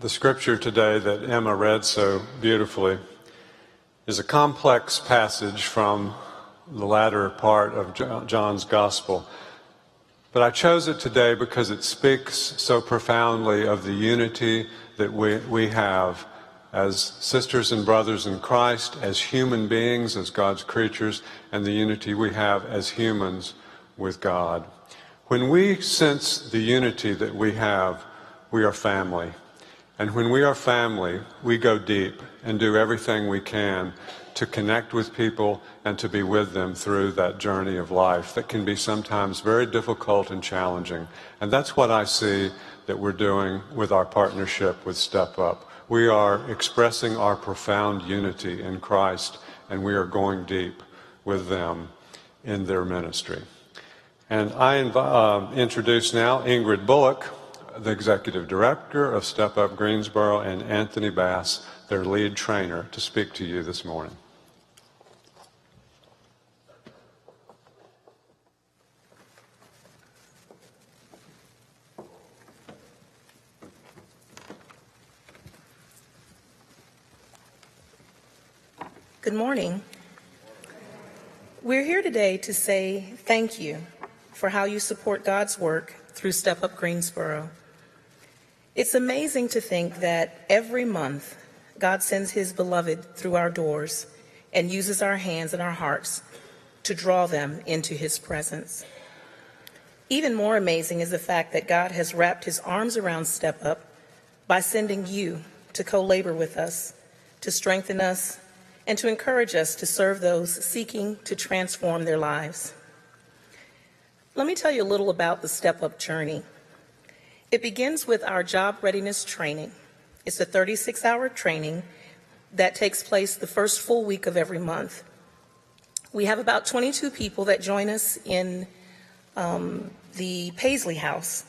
The scripture today that Emma read so beautifully is a complex passage from the latter part of John's Gospel. But I chose it today because it speaks so profoundly of the unity that we have as sisters and brothers in Christ, as human beings, as God's creatures, and the unity we have as humans with God. When we sense the unity that we have, we are family. And when we are family, we go deep and do everything we can to connect with people and to be with them through that journey of life that can be sometimes very difficult and challenging. And that's what I see that we're doing with our partnership with StepUp. We are expressing our profound unity in Christ, and we are going deep with them in their ministry. And I introduce now Ingrid Bullock, the Executive Director of StepUp Greensboro, and Anthony Bass, their lead trainer, to speak to you this morning. Good morning. We're here today to say thank you for how you support God's work through StepUp Greensboro. It's amazing to think that every month God sends his beloved through our doors and uses our hands and our hearts to draw them into his presence. Even more amazing is the fact that God has wrapped his arms around StepUp by sending you to co-labor with us, to strengthen us, and to encourage us to serve those seeking to transform their lives. Let me tell you a little about the StepUp journey. It begins with our job readiness training. It's a 36-hour training that takes place the first full week of every month. We have about 22 people that join us in the Paisley House,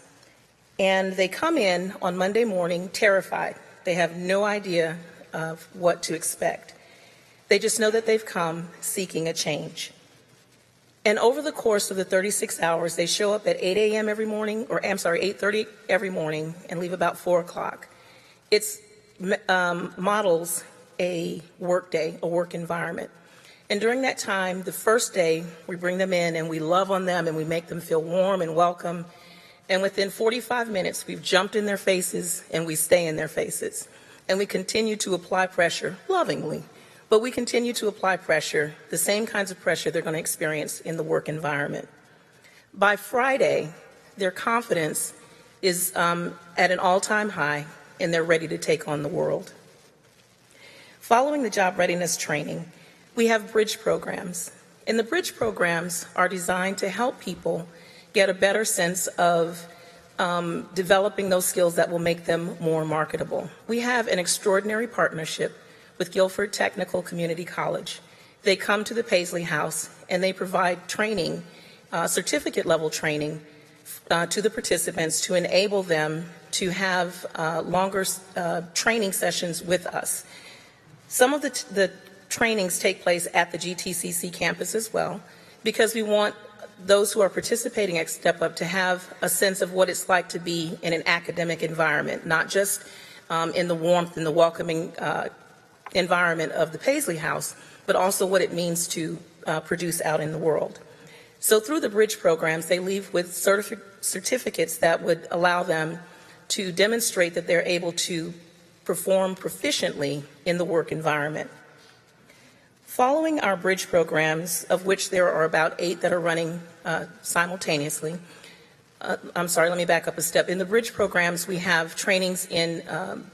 and they come in on Monday morning terrified. They have no idea of what to expect. They just know that they've come seeking a change. And over the course of the 36 hours, they show up at 8 a.m. every morning, 8:30 every morning, and leave about 4 o'clock. It models a work day, a work environment. And during that time, the first day, we bring them in and we love on them and we make them feel warm and welcome. And within 45 minutes, we've jumped in their faces and we stay in their faces. And we continue to apply pressure lovingly. But we continue to apply pressure, the same kinds of pressure they're going to experience in the work environment. By Friday, their confidence is at an all-time high, and they're ready to take on the world. Following the job readiness training, we have bridge programs. And the bridge programs are designed to help people get a better sense of developing those skills that will make them more marketable. We have an extraordinary partnership with Guilford Technical Community College. They come to the Paisley House and they provide training, certificate level training to the participants to enable them to have longer training sessions with us. Some of the trainings take place at the GTCC campus as well, because we want those who are participating at StepUp to have a sense of what it's like to be in an academic environment, not just in the warmth and the welcoming environment of the Paisley House, but also what it means to produce out in the world. So through the bridge programs, they leave with certificates that would allow them to demonstrate that they're able to perform proficiently in the work environment. Following our bridge programs, of which there are about 8 that are running simultaneously, let me back up a step. In the bridge programs, we have trainings in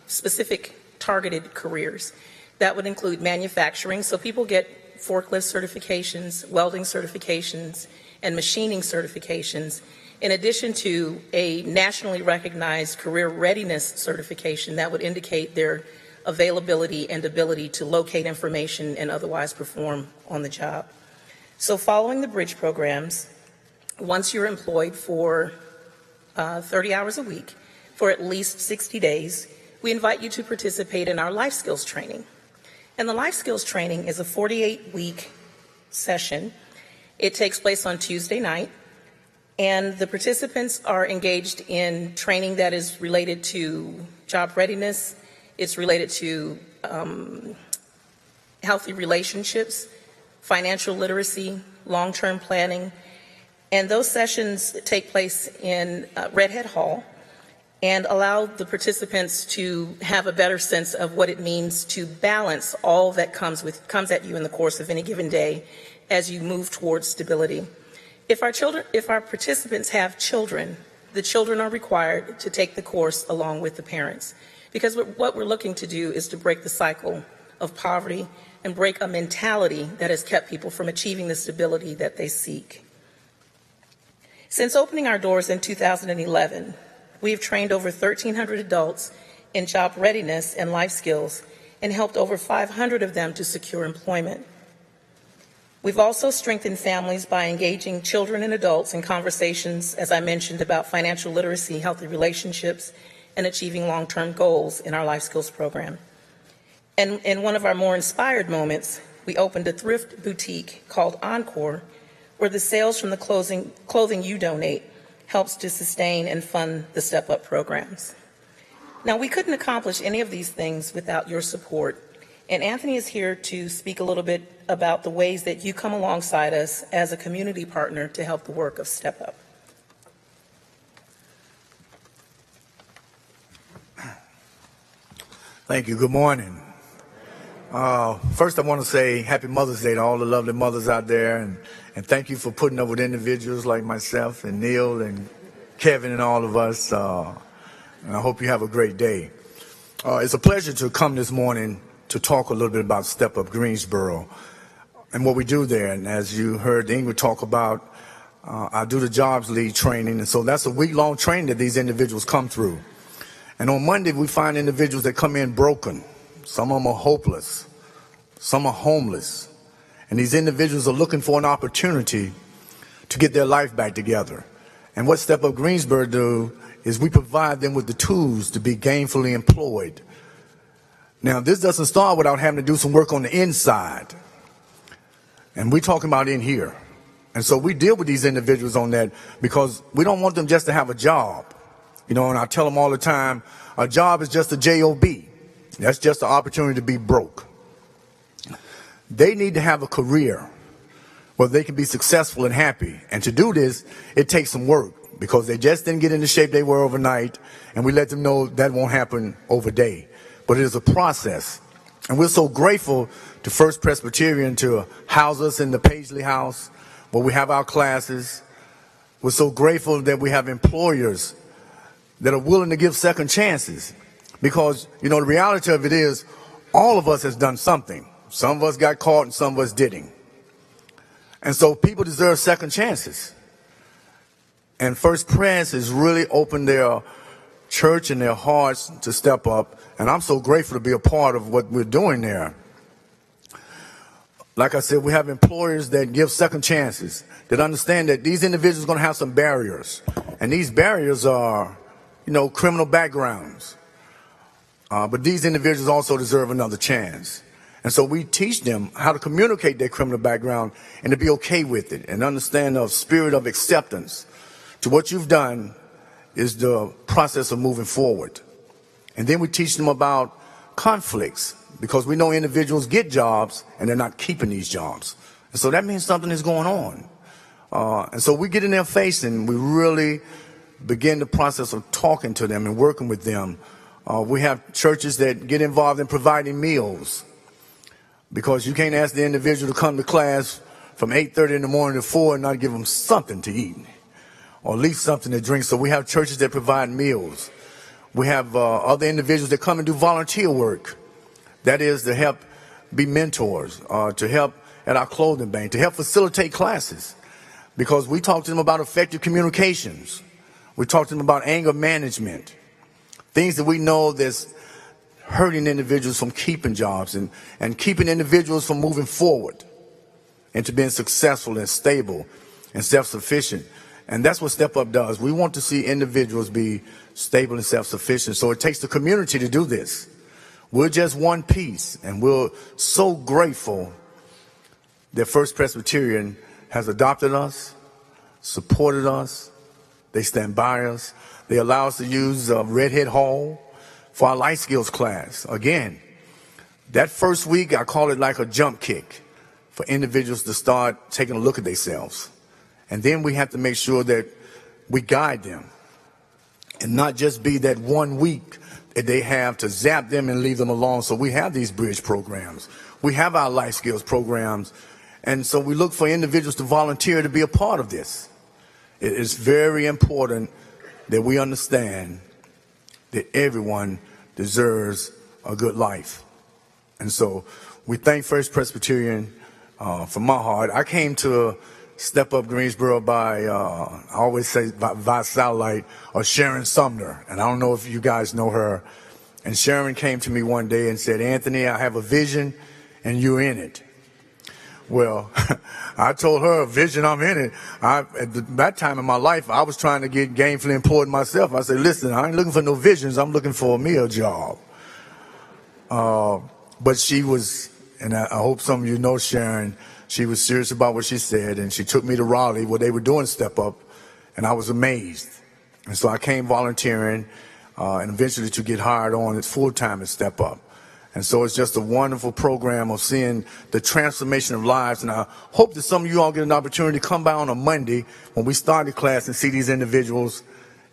specific targeted careers. That would include manufacturing, so people get forklift certifications, welding certifications, and machining certifications, in addition to a nationally recognized career readiness certification that would indicate their availability and ability to locate information and otherwise perform on the job. So following the bridge programs, once you're employed for 30 hours a week for at least 60 days, we invite you to participate in our life skills training. And the life skills training is a 48-week session. It takes place on Tuesday night. And the participants are engaged in training that is related to job readiness. It's related to healthy relationships, financial literacy, long-term planning. And those sessions take place in Red Hat Hall and allow the participants to have a better sense of what it means to balance all that comes at you in the course of any given day as you move towards stability. If our participants have children, the children are required to take the course along with the parents, because what we're looking to do is to break the cycle of poverty and break a mentality that has kept people from achieving the stability that they seek. Since opening our doors in 2011, we have trained over 1,300 adults in job readiness and life skills and helped over 500 of them to secure employment. We've also strengthened families by engaging children and adults in conversations, as I mentioned, about financial literacy, healthy relationships, and achieving long-term goals in our life skills program. And in one of our more inspired moments, we opened a thrift boutique called Encore, where the sales from the clothing you donate helps to sustain and fund the StepUp programs. Now, we couldn't accomplish any of these things without your support, and Anthony is here to speak a little bit about the ways that you come alongside us as a community partner to help the work of StepUp. Thank you. Good morning. First, I want to say Happy Mother's Day to all the lovely mothers out there, and thank you for putting up with individuals like myself and Neil and Kevin and all of us. And I hope you have a great day. It's a pleasure to come this morning to talk a little bit about StepUp Greensboro and what we do there. And as you heard Ingrid talk about, I do the jobs lead training, and so that's a week-long training that these individuals come through. And on Monday, we find individuals that come in broken. Some of them are hopeless. Some are homeless. And these individuals are looking for an opportunity to get their life back together. And what StepUp Greensboro do is we provide them with the tools to be gainfully employed. Now, this doesn't start without having to do some work on the inside. And we're talking about in here. And so we deal with these individuals on that because we don't want them just to have a job. You know, and I tell them all the time, a job is just a job. That's just an opportunity to be broke. They need to have a career where they can be successful and happy. And to do this, it takes some work because they just didn't get in the shape they were overnight. And we let them know that won't happen overday. But it is a process. And we're so grateful to First Presbyterian to house us in the Paisley House where we have our classes. We're so grateful that we have employers that are willing to give second chances. Because, you know, the reality of it is all of us has done something. Some of us got caught and some of us didn't. And so people deserve second chances. And First Pres has really opened their church and their hearts to step up. And I'm so grateful to be a part of what we're doing there. Like I said, we have employers that give second chances, that understand that these individuals are going to have some barriers. And these barriers are, you know, criminal backgrounds. But these individuals also deserve another chance. And so we teach them how to communicate their criminal background and to be okay with it and understand the spirit of acceptance to what you've done is the process of moving forward. And then we teach them about conflicts because we know individuals get jobs and they're not keeping these jobs. And so that means something is going on. And so we get in their face and we really begin the process of talking to them and working with them. We have churches that get involved in providing meals because you can't ask the individual to come to class from 8:30 in the morning to 4 and not give them something to eat or at least something to drink. So we have churches that provide meals. We have other individuals that come and do volunteer work. That is to help be mentors, to help at our clothing bank, to help facilitate classes because we talk to them about effective communications. We talk to them about anger management, things that we know that's hurting individuals from keeping jobs and keeping individuals from moving forward into being successful and stable and self-sufficient. And that's what StepUp does. We want to see individuals be stable and self-sufficient. So it takes the community to do this. We're just one piece, and we're so grateful that First Presbyterian has adopted us, supported us. They stand by us. They allow us to use Redhead Hall for our life skills class. Again, that first week, I call it like a jump kick for individuals to start taking a look at themselves. And then we have to make sure that we guide them and not just be that 1 week that they have to zap them and leave them alone. So we have these bridge programs. We have our life skills programs. And so we look for individuals to volunteer to be a part of this. It is very important that we understand that everyone deserves a good life. And so we thank First Presbyterian from my heart. I came to StepUp Greensboro by, I always say, by satellite, or Sharon Sumner. And I don't know if you guys know her. And Sharon came to me one day and said, Anthony, I have a vision and you're in it. Well, I told her, a vision, I'm in it. At that time in my life, I was trying to get gainfully employed myself. I said, listen, I ain't looking for no visions. I'm looking for me a job. But she was, and I hope some of you know Sharon, she was serious about what she said, and she took me to Raleigh where they were doing Step Up, and I was amazed. And so I came volunteering, and eventually to get hired on full-time at Step Up. And so it's just a wonderful program of seeing the transformation of lives. And I hope that some of you all get an opportunity to come by on a Monday when we start the class and see these individuals,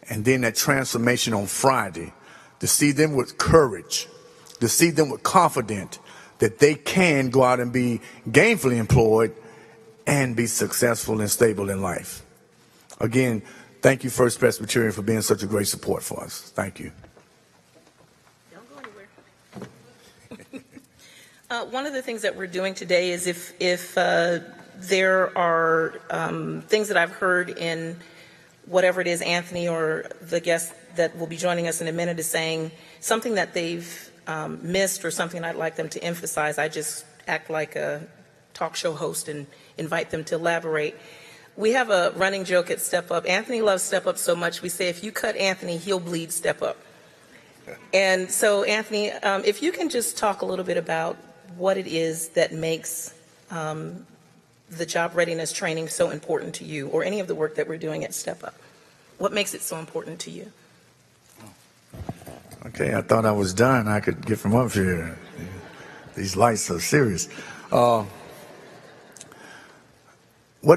and then that transformation on Friday, to see them with courage, to see them with confidence that they can go out and be gainfully employed and be successful and stable in life. Again, thank you, First Presbyterian, for being such a great support for us. Thank you. Don't go anywhere. One of the things that we're doing today is if there are things that I've heard in whatever it is Anthony or the guest that will be joining us in a minute is saying, something that they've missed or something I'd like them to emphasize, I just act like a talk show host and invite them to elaborate. We have a running joke at Step Up. Anthony loves Step Up so much, we say if you cut Anthony, he'll bleed Step Up. And so, Anthony, if you can just talk a little bit about what it is that makes the job readiness training so important to you, or any of the work that we're doing at Step Up. What makes it so important to you? Okay, I thought I was done. I could get from up here. These lights are serious. What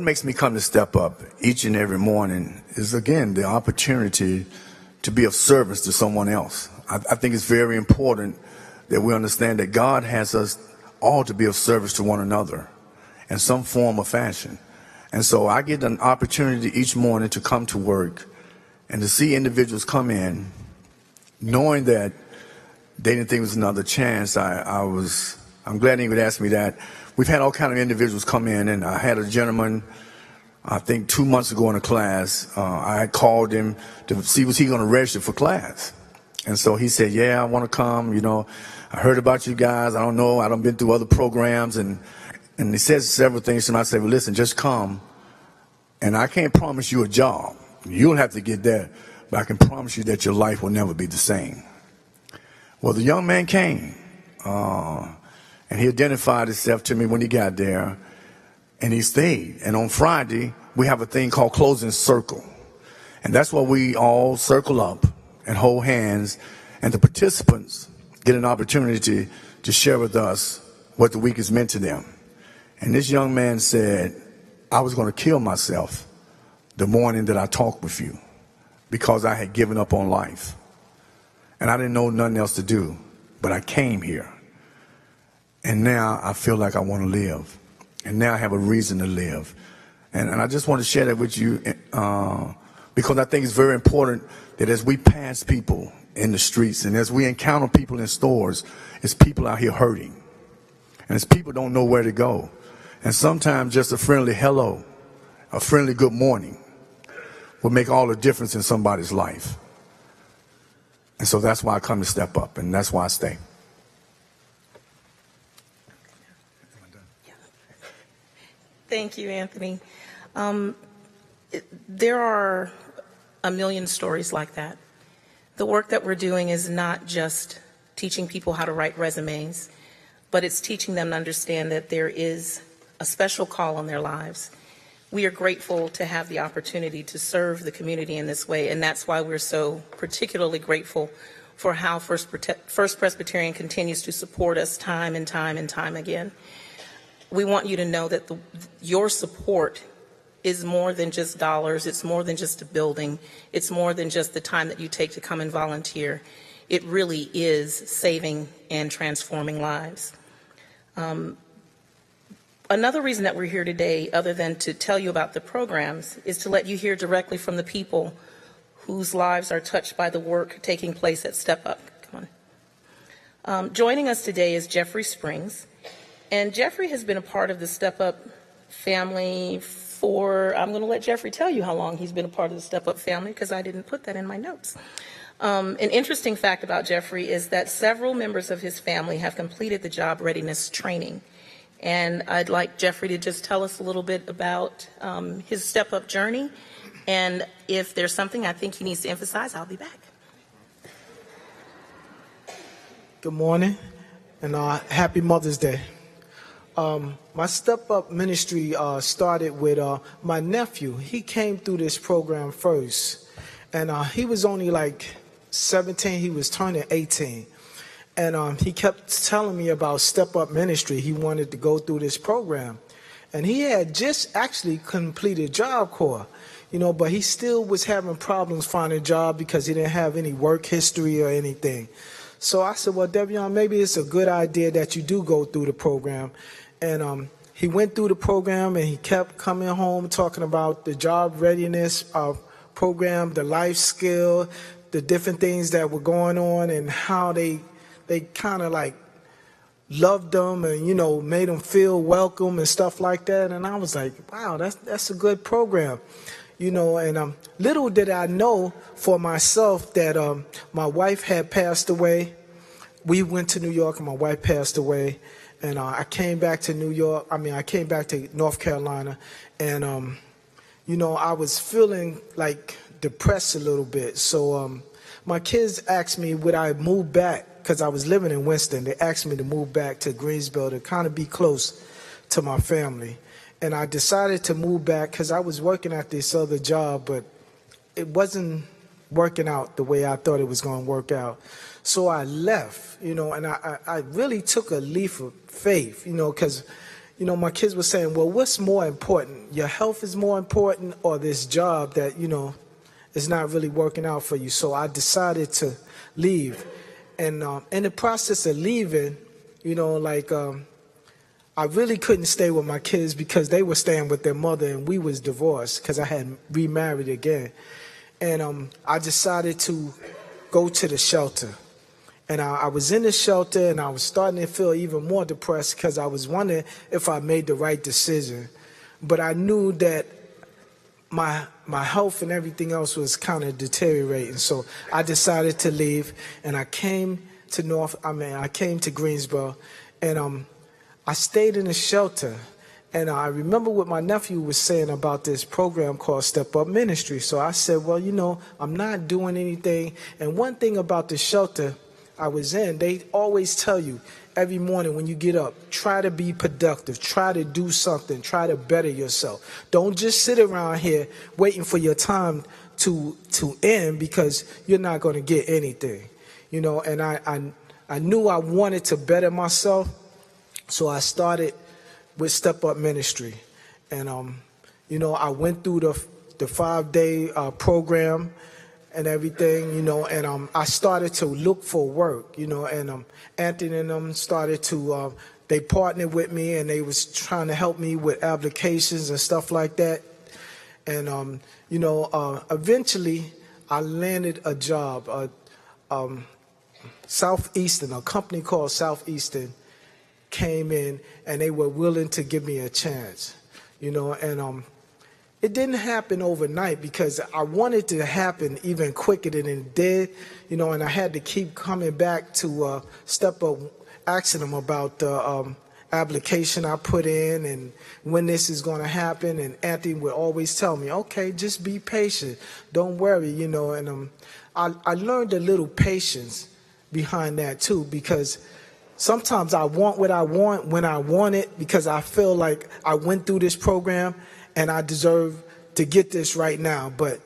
makes me come to Step Up each and every morning is, again, the opportunity to be of service to someone else. I think it's very important that we understand that God has us all to be of service to one another in some form or fashion. And so I get an opportunity each morning to come to work and to see individuals come in knowing that they didn't think it was another chance. I'm glad he would ask me that. We've had all kind of individuals come in, and I had a gentleman, I think 2 months ago in a class. I had called him to see was he going to register for class. And so he said, yeah, I want to come. You know, I heard about you guys. I don't know. I done been through other programs. And he says several things to me. I said, well, listen, just come. And I can't promise you a job. You'll have to get there. But I can promise you that your life will never be the same. Well, the young man came. And he identified himself to me when he got there. And he stayed. And on Friday, we have a thing called Closing Circle. And that's where we all circle up and hold hands, and the participants get an opportunity to share with us what the week has meant to them. And this young man said, I was going to kill myself the morning that I talked with you because I had given up on life. And I didn't know nothing else to do, but I came here. And now I feel like I want to live. And now I have a reason to live. And I just want to share that with you because I think it's very important that as we pass people in the streets and as we encounter people in stores, it's people out here hurting. And it's people don't know where to go. And sometimes just a friendly hello, a friendly good morning will make all the difference in somebody's life. And so that's why I come to Step Up, and that's why I stay. Thank you, Anthony. There are a million stories like that. The work that we're doing is not just teaching people how to write resumes, but it's teaching them to understand that there is a special call on their lives. we are grateful to have the opportunity to serve the community in this way, and that's why we're so particularly grateful for how First Presbyterian continues to support us time and time and time again. We want you to know that your support is more than just dollars. It's more than just a building. It's more than just the time that you take to come and volunteer. It really is saving and transforming lives. Another reason that we're here today, other than to tell you about the programs, is to let you hear directly from the people whose lives are touched by the work taking place at StepUp. Come on. Joining us today is Jeffrey Springs. And Jeffrey has been a part of the StepUp family I'm going to let Jeffrey tell you how long he's been a part of the StepUp family, because I didn't put that in my notes. An interesting fact about Jeffrey is that several members of his family have completed the job readiness training. And I'd like Jeffrey to just tell us a little bit about his StepUp journey. And if there's something I think he needs to emphasize, I'll be back. Good morning, and happy Mother's Day. My StepUp ministry started with my nephew. He came through this program first, and he was only like 17. He was turning 18. And he kept telling me about StepUp Ministry. He wanted to go through this program. And he had just actually completed Job Corps, but he still was having problems finding a job because he didn't have any work history or anything. So I said, well, Devion, maybe it's a good idea that you do go through the program. And he went through the program, and he kept coming home talking about the job readiness program, the life skill, the different things that were going on, and how they kind of like loved them and, made them feel welcome and stuff like that. And I was like, wow, that's a good program, and little did I know for myself that my wife had passed away. We went to New York, and my wife passed away. And I came back to I came back to North Carolina. And, I was feeling like depressed a little bit. So my kids asked me, would I move back? Because I was living in Winston. They asked me to move back to Greensboro to kind of be close to my family. And I decided to move back because I was working at this other job, but it wasn't working out the way I thought it was going to work out. So I left, and I really took a leap of faith, because, my kids were saying, well, what's more important? Your health is more important, or this job that, is not really working out for you? So I decided to leave. And in the process of leaving, I really couldn't stay with my kids because they were staying with their mother, and we was divorced because I had remarried again. And I decided to go to the shelter. And I was in the shelter, and I was starting to feel even more depressed because I was wondering if I made the right decision. But I knew that my health and everything else was kind of deteriorating. So I decided to leave, and I came to Greensboro, and I stayed in a shelter. And I remember what my nephew was saying about this program called StepUp Ministry. So I said, well, I'm not doing anything. And one thing about the shelter I was in, they always tell you every morning when you get up, try to be productive, try to do something, try to better yourself. Don't just sit around here waiting for your time to end, because you're not going to get anything. And I knew I wanted to better myself, so I started with StepUp Ministry. And I went through the 5-day program and everything, and I started to look for work, and Anthony and them started to, they partnered with me, and they was trying to help me with applications and stuff like that. And, eventually I landed a job, Southeastern, a company called Southeastern came in, and they were willing to give me a chance, and it didn't happen overnight because I wanted it to happen even quicker than it did, and I had to keep coming back to StepUp, asking them about the application I put in and when this is going to happen. And Anthony would always tell me, okay, just be patient. Don't worry, and I learned a little patience behind that too, because sometimes I want what I want when I want it, because I feel like I went through this program and I deserve to get this right now, but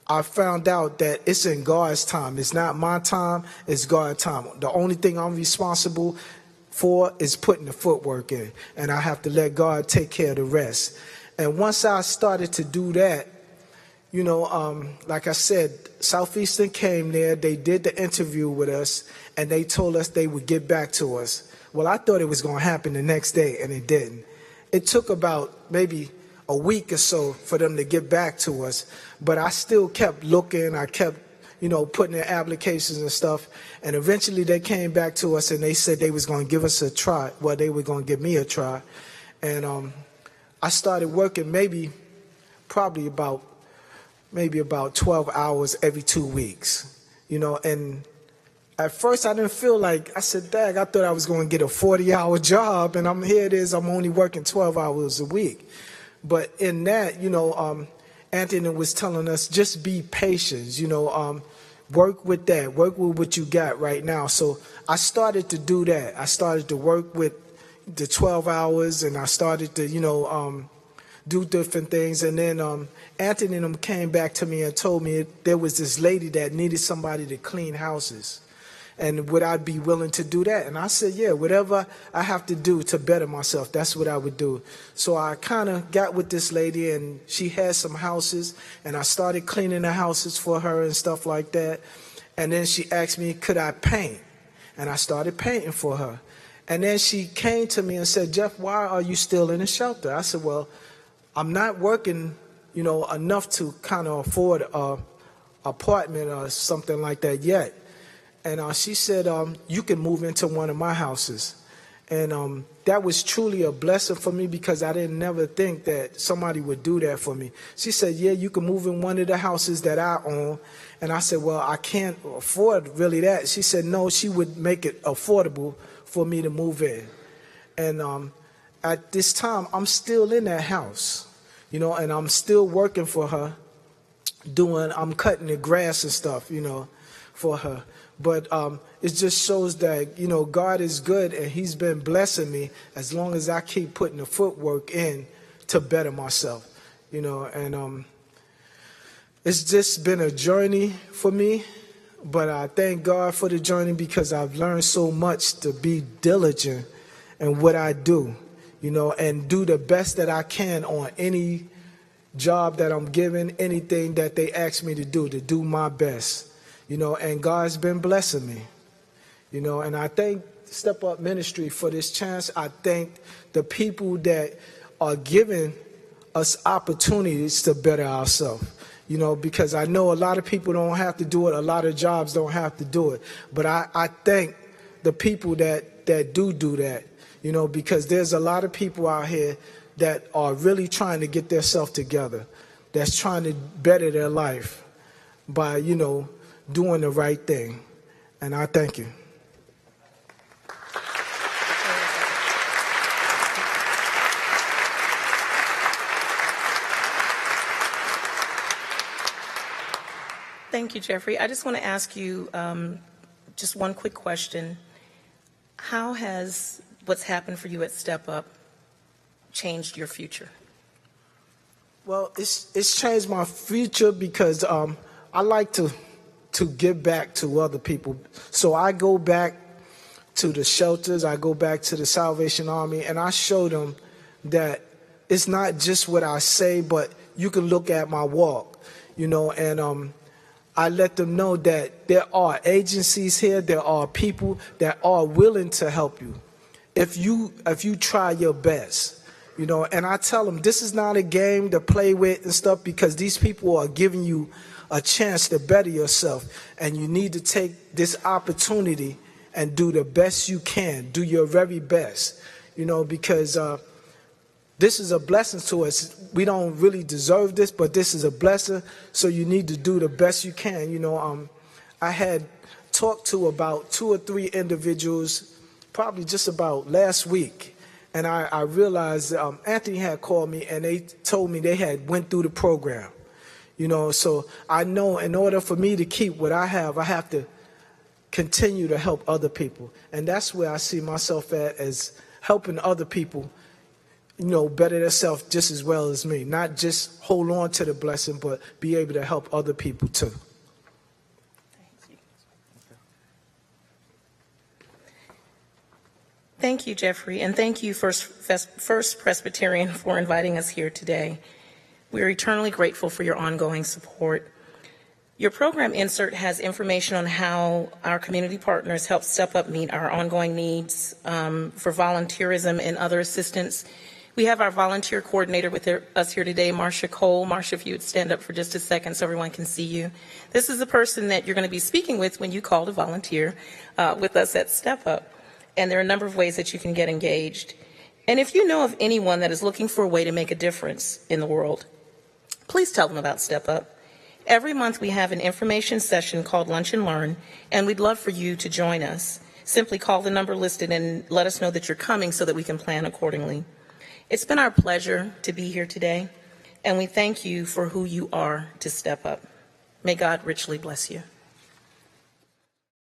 I found out that it's in God's time. It's not my time, it's God's time. The only thing I'm responsible for is putting the footwork in, and I have to let God take care of the rest. And once I started to do that, you know, like I said, Southeastern came there, they did the interview with us, and they told us they would get back to us. Well, I thought it was going to happen the next day, and it didn't. It took about maybe a week or so for them to get back to us, but I still kept looking. I kept, you know, putting in applications and stuff, and eventually they came back to us and they said they was going to give us a try. Well, they were going to give me a try, and I started working probably about 12 hours every 2 weeks, you know, and at first I didn't feel like, I said, dag, I thought I was going to get a 40-hour job, and I'm only working 12 hours a week. But in that, you know, Anthony was telling us, just be patient, you know, work with that, work with what you got right now. So I started to do that. I started to work with the 12 hours, and I started to, you know, do different things. And then Anthony and them came back to me and told me there was this lady that needed somebody to clean houses. And would I be willing to do that? And I said, yeah, whatever I have to do to better myself, that's what I would do. So I kind of got with this lady, and she had some houses, and I started cleaning the houses for her and stuff like that. And then she asked me, could I paint? And I started painting for her. And then she came to me and said, Jeff, why are you still in the shelter? I said, well, I'm not working, you know, enough to kind of afford an apartment or something like that yet. And she said, you can move into one of my houses. And that was truly a blessing for me, because I didn't never think that somebody would do that for me. She said, yeah, you can move in one of the houses that I own. And I said, well, I can't afford really that. She said, no, she would make it affordable for me to move in. And at this time, I'm still in that house, you know, and I'm still working for her, I'm cutting the grass and stuff, you know, for her. But it just shows that, you know, God is good, and he's been blessing me as long as I keep putting the footwork in to better myself, you know. And it's just been a journey for me, but I thank God for the journey, because I've learned so much to be diligent in what I do, you know, and do the best that I can on any job that I'm given, anything that they ask me to do my best. You know, and God's been blessing me, you know, and I thank Step Up Ministry for this chance. I thank the people that are giving us opportunities to better ourselves, you know, because I know a lot of people don't have to do it. A lot of jobs don't have to do it. But I thank the people that do that, you know, because there's a lot of people out here that are really trying to get themselves together, that's trying to better their life by, you know, doing the right thing. And I thank you. Thank you, Jeffrey. I just want to ask you just one quick question. How has what's happened for you at Step Up changed your future? Well, it's changed my future because I like to give back to other people. So I go back to the shelters, I go back to the Salvation Army, and I show them that it's not just what I say, but you can look at my walk, you know, and I let them know that there are agencies here, there are people that are willing to help you if you try your best, you know. And I tell them this is not a game to play with and stuff, because these people are giving you a chance to better yourself, and you need to take this opportunity and do the best you can, do your very best, you know, because this is a blessing to us. We don't really deserve this, but this is a blessing, so you need to do the best you can, you know. I had talked to about 2 or 3 individuals probably just about last week, and I realized Anthony had called me, and they told me they had went through the program. You know, so I know in order for me to keep what I have to continue to help other people. And that's where I see myself at, as helping other people better themselves just as well as me. Not just hold on to the blessing, but be able to help other people too. Thank you, Jeffrey, and thank you, First Presbyterian, for inviting us here today. We are eternally grateful for your ongoing support. Your program insert has information on how our community partners help Step Up meet our ongoing needs for volunteerism and other assistance. We have our volunteer coordinator with us here today, Marcia Cole. Marcia, if you would stand up for just a second so everyone can see you. This is the person that you're going to be speaking with when you call to volunteer with us at Step Up. And there are a number of ways that you can get engaged. And if you know of anyone that is looking for a way to make a difference in the world, please tell them about Step Up. Every month we have an information session called Lunch and Learn, and we'd love for you to join us. Simply call the number listed and let us know that you're coming so that we can plan accordingly. It's been our pleasure to be here today, and we thank you for who you are to Step Up. May God richly bless you.